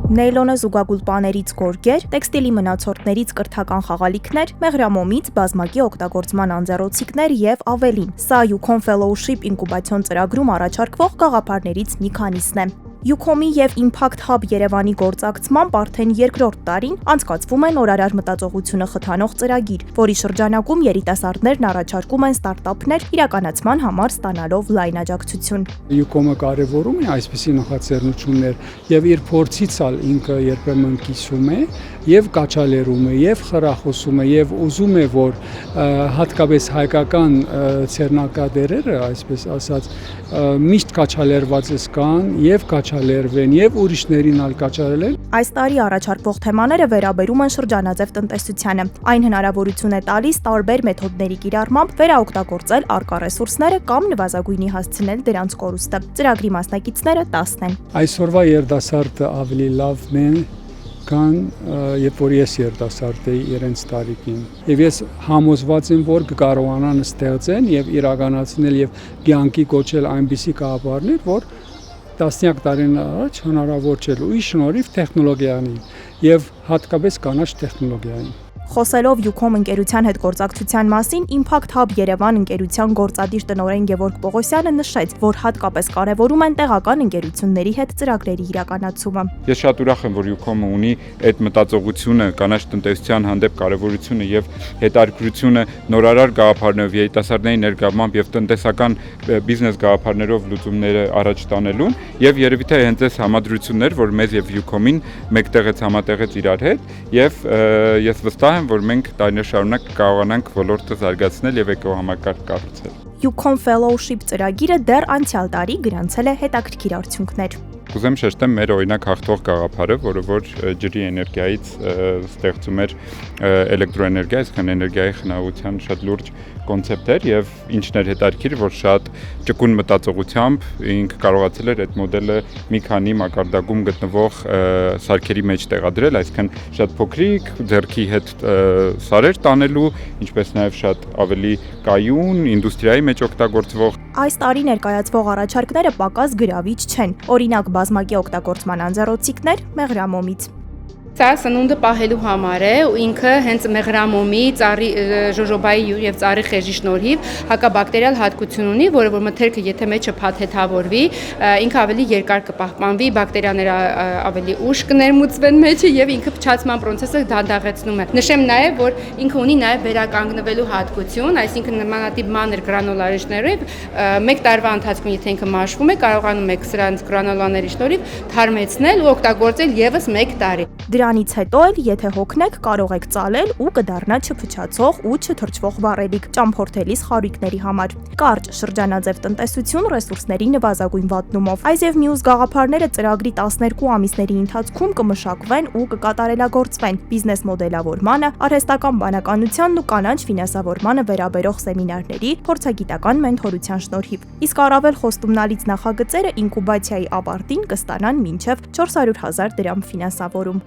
Նեյլոնը զուգագուլ պաներից գորգեր, տեքստիլի մնացորդներից կրթական խաղալիքներ, մեղրամոմից բազմակի օգտագործման անձեռոցիկներ եւ ավելին։ Սա Yukon Fellowship ինկուբացիոն ծրագրում առաջարկվող գաղափարներից մի քանիսն է։ Yucom-ի եւ Impact Hub Երևանի գործակցմամբ արդեն երկրորդ տարին անցկացվում է նորարար մտածողությունը խթանող ծրագիր, որի շրջանակում երիտասարդներն առաջարկում են ստարտափներ իրականացման համար ստանալով լայն աջակցություն։ Yucom-ը կարևորում է այսպիսի նախաձեռնություններ եւ իր փորձից ինքը երբեմն կիսում է եւ կաչալերում է եւ խրախուսում է եւ ուզում է որ հատկապես հայկական ցերնակադերերը, այսպես ասած, միշտ կաչալերված կան եւ կաչալերվեն եւ ուրիշներին ալ կաչալերեն։ Այս տարի առաջարկվող թեմաները վերաբերում են շրջանաձև տնտեսությանը։ Այն հնարավորություն է տալիս տարբեր մեթոդների կիրառմամբ վերաօգտագործել առկա ռեսուրսները կամ նվազագույնի հասցնել դրանց կորուստը։ Ծրագրի մասնակիցները 10 են։ Այսօրվա երիտասարդը ավելի լավն են կան, երբ որ ես երիտասարդ էի իրենց տարիքին։ Եվ ես համոզված եմ, որ կկարողանան ստեղծեն եւ իրականացնել եւ կյանքի կոչել այնպիսի գաղափարներ, որ տասնյակ տարին առաջ հնարավոր չէր ու շնորհիվ տեխնոլոգիային եւ հատկապես կանաչ տեխնոլոգիային։ Խոսելով Yucom ընկերության հետ գործակցության մասին, Impact Hub Երևան ընկերության գործադիր տնօրեն Գևորգ Պողոսյանը նշեց, որ հատկապես կարևորում են տեղական ընկերությունների հետ ծրագրերի իրականացումը։ Ես շատ ուրախ եմ, որ Yucom-ը ունի այդ մտածողությունը, կանաչ տնտեսության հանդեպ կարևորությունը եւ հետաքրքրությունը նորարար գաղափարներով, երիտասարդների ներգրավմամբ եւ տնտեսական բիզնես գաղափարներով լուծումները առաջ տանելուն եւ երևի թե հենց այս համադրություններ, որ մեզ եւ Yucom-ին մեկտեղեց համատեղեց իրար հետ եւ ես վստահ եմ, որ մենք տարիներ շարունակ կարողանանք ոլորտը զարգացնել եւ էկոհամակարգ կառուցել։ Yukon Fellowship ծրագիրը դեռ անցյալ տարի գրանցել է հետաքրքիր արդյունքներ։ Կուզեմ շեշտեմ մեր օրինակ հաղթող գաղափարը, որը որ ջրի էներգիայից ստեղծում էր էլեկտրոէներգիա, այսինքն էներգիայի խնայողության շատ լուրջ կոնցեպտ էր եւ ինչն էր հետաքրքիր, որ շատ ճկուն մտածողությամբ ինքը կարողացել էր այդ մոդելը մի քանի մակարդակում գտնվող սարքերի մեջ տեղադրել, այսինքն շատ փոքրիկ ձեռքի հետ սարեր տանելու, ինչպես նաեւ շատ ավելի կայուն ինդուստրիայի մեջ օգտագործվող։ Այս տարի ներկայացվող առաջարկները պակաս գրավիչ չեն։ Օրինակ բազմակի օգտագործման անձեռոցիկներ մեղրամոմից։ Սա սնունդը պահելու համար է ու ինքը հենց մեղրամոմի, ծառի ժոժոբայի եւ ծառի խեժի շնորհիվ հակաբակտերիալ հատկություն ունի, որը որ մթերքը եթե մեջը փաթեթավորվի, ինքը ավելի երկար կպահպանվի, բակտերիաները ավելի ուշ կներմուծվեն մեջը եւ ինքը փչացման process-ը դանդաղեցնում է։ Նշեմ նաեւ, որ ինքը ունի նաեւ վերականգնվելու հատկություն, այսինքն նմանատիպ մանր գրանուլարիչներով 1 տարվա ընթացքում եթե ինքը մաշվում է, կարողանում եք սրանց գրանուլաների շնորհիվ թարմեցնել ու օգտագործել եւս 1 տարի։ Դրանից հետո էլ, եթե հոգնեք, կարող եք ծալել ու կդառնա չփչացող ու չթրջվող վառելիք ճամփորդելիս խարույկների համար։ Կարճ շրջանաձև տնտեսություն ռեսուրսների նվազագույն վատնումով։ Այս եւ մյուս գաղափարները ծրագրի 12 ամիսների ընթացքում կմշակվեն ու կկատարելագործվեն բիզնես մոդելավորմանը, արհեստական բանականությանն ու կանաչ ֆինանսավորմանը վերաբերող սեմինարների, փորձագիտական մենթորության շնորհիվ։ Իսկ առավել խոստումնալից նախագծերը ինկուբացիայի ավարտին կստանան մինչև 400,000 դրամ ֆինանսավորում։